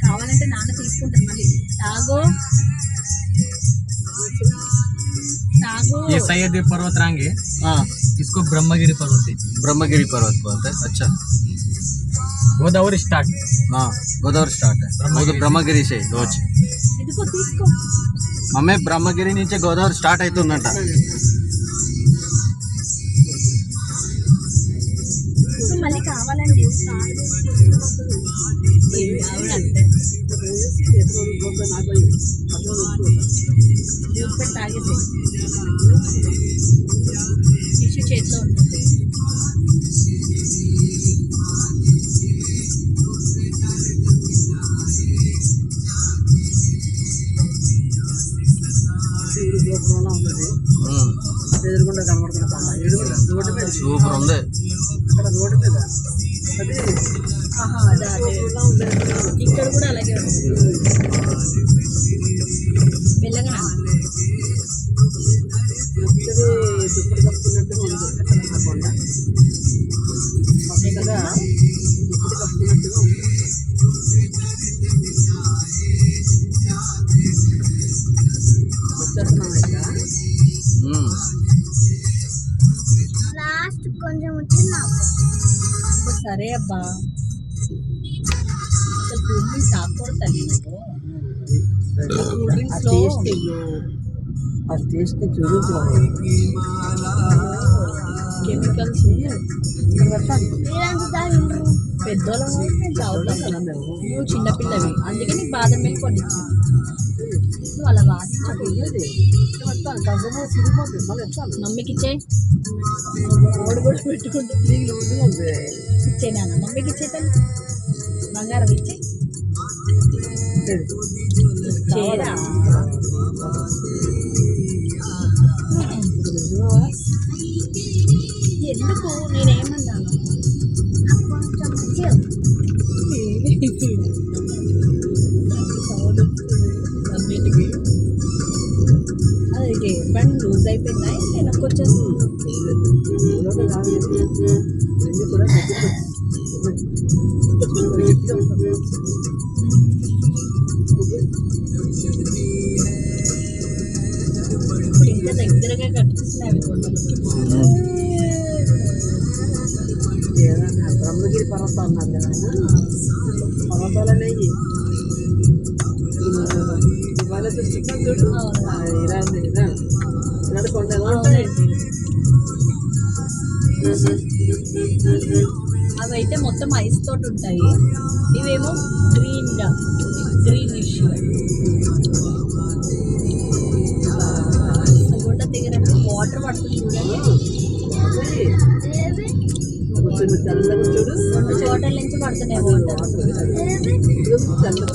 కావాలంటే నాన్న తీసుకుంటాను మళ్ళీ తాగో ये सह्याद्री पर्वत रांगे इसको ब्रह्मगिरी पर्वत है। ब्रह्मगिरी पर्वत बोलते हैं। अच्छा गोदावरी स्टार्ट। हाँ गोदावरी स्टार्ट है वो तो ब्रह्मगिरी से रोज ఇదిగో తీసుకో మమ్మే బ్రహ్మగిరి నుంచి గోదావరి స్టార్ట్ అవుతుందంట మళ్ళీ కావాలండి అవునంటే తాగేసి టిష్యూ చేతిలో ఉంటుంది ఎదురుకుండా కనబడుతున్నా సూపర్ ఉంది రోడ్డు మీద ఇక్కడ కూడా అలాగే ఉంది వెళ్ళగా దుప్పటి కప్పుకున్నట్టుగా ఉంది ఆ కొండ పక్కగా దుప్పటి కప్పుకున్నట్టుగా ఉంది వచ్చేస్తున్నాం ఇక్కడ లాస్ట్ కొంచెం వచ్చిందా సరే అబ్బా అసలు కూల్ డ్రింక్స్ తాగకూడదు తల్లి కూల్ డ్రింక్స్ ఆ టేస్ట్ చూడు కెమికల్స్ పెద్దోళ్ళం తాగుతాం కదా నువ్వు చిన్నపిల్లవి అందుకే నీకు బాదం మిల్క్ కొనిచ్చాను నువ్వు అలా వాదించకూడదు మమ్మీకి ఇచ్చే ఓడి కూడా పెట్టుకుంటుంది ఇచ్చేనా మమ్మీకి ఇచ్చేతాను బంగారం ఇచ్చే చేరా ఎందుకు నేనేమన్నాను అన్నిటికి అది బండి లూజ్ అయిపోయిందా వెనక్కి వచ్చేస్తుంది ఇప్పుడు ఇంకా దగ్గరగా కట్టిస్తున్నాయి బ్రహ్మగిరి పర్వతం అన్నారు కదా పర్వతాలు అనేవి ఇవాళ చూస్తున్నాం చూడు ఇలా ఉంది కదా ఇలాంటి కొండ ఎలా ఉంటాయండి అవి అయితే మొత్తం ఐస్ తోటి ఉంటాయి ఇవేమో గ్రీనిష్ గుడ్డ దగ్గర వాటర్ పడుతుంది చూడండి చూడు రెండు చోట్ల నుంచి పడుతున్నాయి వాటర్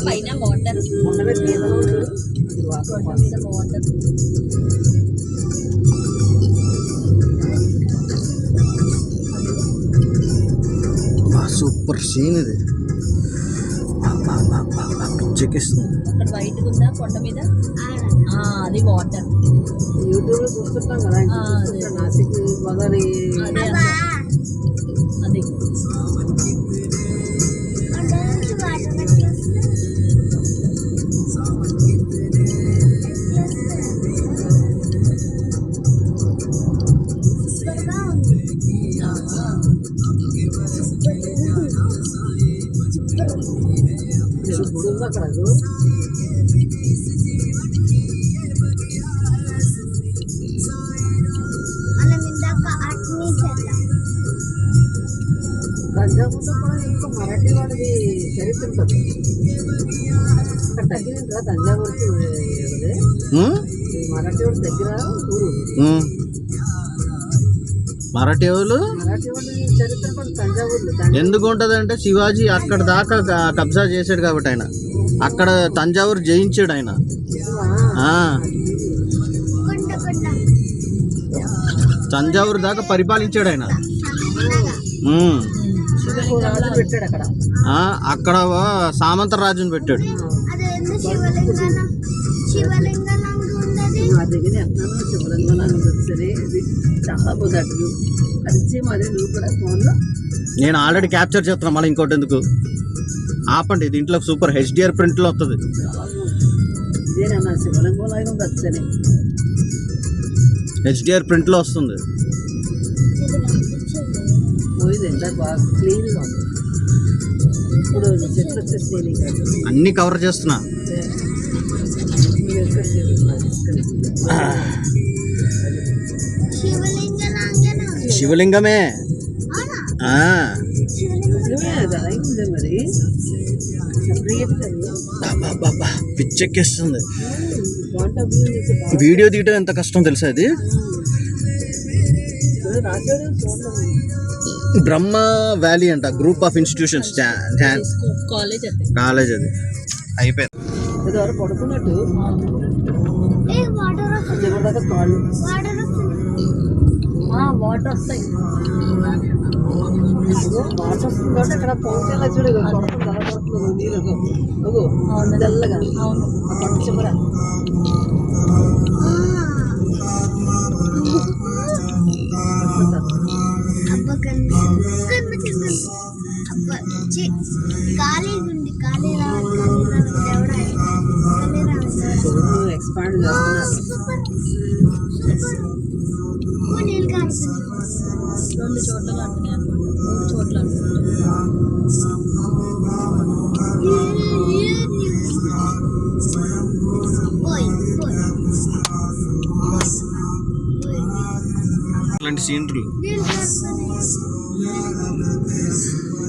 పైన వాటర్ కొండ మీద వాటర్ సూపర్ సీన్ ఇది పిచ్చెక్కిస్తుంది అక్కడ వైట్ ఉందా కొండ మీద అది వాటర్ యూట్యూబ్లో చూస్తుంటాం కదా నాసిక్ గోదావరి అదే అది గుడి ఉంది అక్కడ తంజావూరులో కూడా ఇంకో మరాఠీ వాడిది చరిత్ర ఉంటుంది అక్కడ తగ్గిన తంజావూరుకి మరాఠీ వాడి దగ్గర ఊరు మరాఠీ వాళ్ళు మరాఠీ వాళ్ళు చరిత్ర కూడా తంజావూరులో ఎందుకు ఉంటుంది అంటే శివాజీ అక్కడ దాకా కబ్జా చేశాడు కాబట్టి ఆయన అక్కడ తంజావూరు జయించాడు ఆయన. ఆ, తంజావూరు దాకా పరిపాలించాడు ఆయన. రాజు పెట్టాడు అక్కడ. అక్కడ సామంత రాజుని పెట్టాడు. నా దగ్గర ఎన్నాను శివలింగంలా ఉండదు. సరే ఇది చాలా బాగుంది. అటు అది ఇచ్చేమో అదే నువ్వు కూడా ఫోన్లో. నేను ఆల్రెడీ క్యాప్చర్ చేస్తున్నా, మళ్ళీ ఇంకోటి ఎందుకు ఆపండి. దీంట్లో సూపర్ హెచ్డిఆర్ ప్రింట్లో వస్తుంది. ఇదేనా శివలింగం లాగా ఉంది. అది సరే హెచ్డిఆర్ ప్రింట్లో వస్తుంది. పోయింది ఎంత బాగా క్లీన్గా ఉంది. ఇప్పుడు చెట్లు వచ్చేసి అన్నీ కవర్ చేస్తున్నా. శివలింగమే. మరి పిచ్చెక్కేస్తుంది. వీడియో తీయటం ఎంత కష్టం తెలుసా అది. బ్రహ్మ వ్యాలీ అంట, గ్రూప్ ఆఫ్ ఇన్స్టిట్యూషన్స్ కాలేజ్ అది. అయిపోయింది. పడుకున్నట్టు కాళ్ళు వాటర్ వస్తాయి. వాటర్ వస్తుంది కాబట్టి అక్కడ పౌంచేలా చూడు పడుతుంది. అలా పడుతుంది నీళ్ళు తెల్లగా. అవును, ఆ పట్టు చివర ఎక్స్పాండ్ చేస్తున్నారు. 2 చోట్ల కడుతున్నాయి అనుకుంటా, 3 చోట్ల అలాంటి సీనరీలు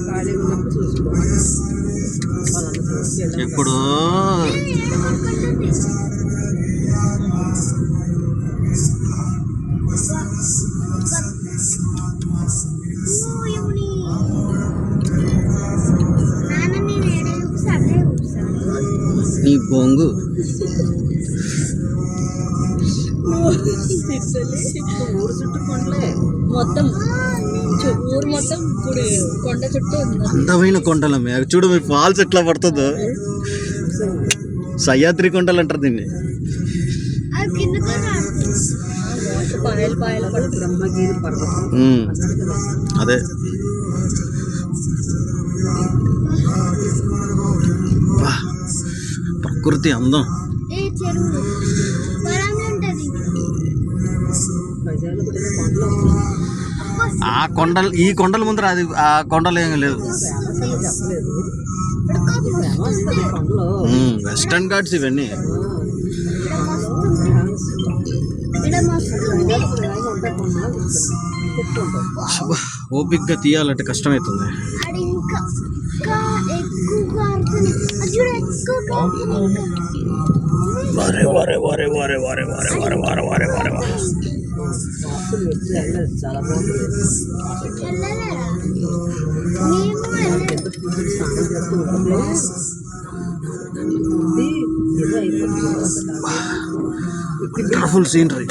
ఖాళీ ఉన్నప్పుడు చూసుకోవాలి. ఎప్పుడో నీ బొంగు ఊరు చుట్టూ కొండలే మొత్తం. ఊరు మొత్తం ఇప్పుడు కొండ చుట్టూ ఉంది. అందమైన కొండలు అవి చూడు. మీ ఫాల్స్ ఎట్లా పడుతుందో. సహ్యాద్రి కొండలు అంటారు దీన్ని. పాయలు పాయలు పడుతుంది. బ్రహ్మగిరి పర్వతం అదే. ప్రకృతి అందం. ఆ కొండలు ఈ కొండల ముందర అది ఆ కొండలు ఏమీ లేదు. చెప్పలేదు. వెస్టర్న్ ఘాట్స్ ఇవన్నీ. ఓపిక్గా తీయాలంటే కష్టమవుతుంది. వారే వారే వారే వారే వారే వారే వారే వారే వారే వారే వారే. చాలా బాగుంటుంది. స్నానం చేస్తూ ఉంటుంది. Wonderful scenery.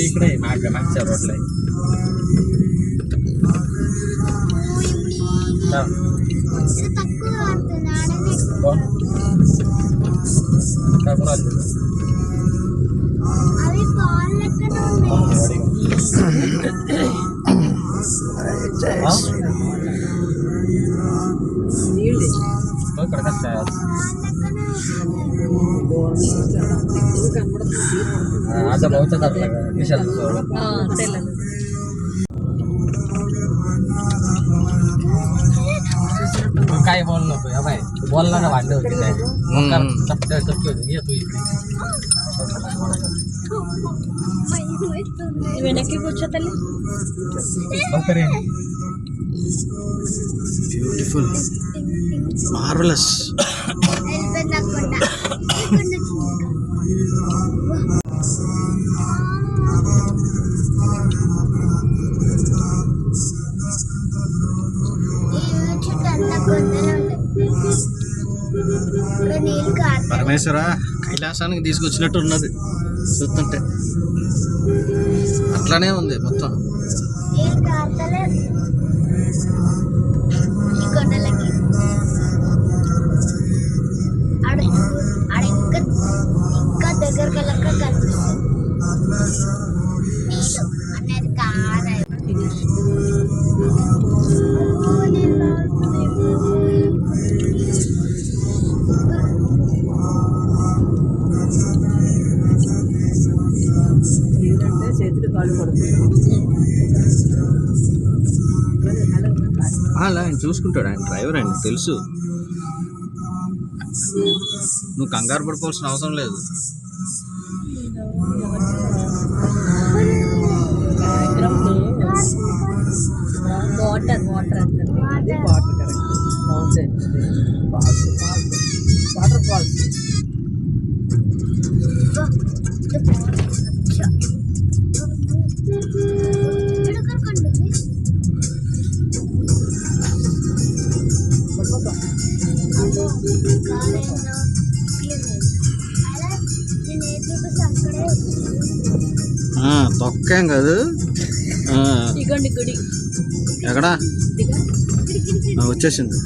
ఇక్కడే నాకు మంచి రోడ్లు आता बहुत काय बोल नको भाई बोलला ना भांडे होते काय चपटे चपटे होते तू इकडे వెనక్కి కూర్చో తల్లి. Beautiful, marvellous. పరమేశ్వర కైలాసానికి తీసుకొచ్చినట్టు ఉన్నది చూస్తుంటే. అట్లానే ఉంది మొత్తం. ఇంకా దగ్గరికి వెళ్ళక కనిపిస్తుంది అనేది కాదు. ఏంటంటే చేతులు కాళ్ళు పడుతుంది. అలా ఆయన చూసుకుంటాడు, ఆయన డ్రైవర్, ఆయన తెలుసు. నువ్వు కంగారు పడిపోవాల్సిన అవసరం లేదు. వాటర్ వాటర్ అంటారు. ఇది water correct. Mountain falls, water falls. తొక్కేం కాదు. ఇగోండి గుడి. ఎక్కడా ఇదిగో. వచ్చేసింది.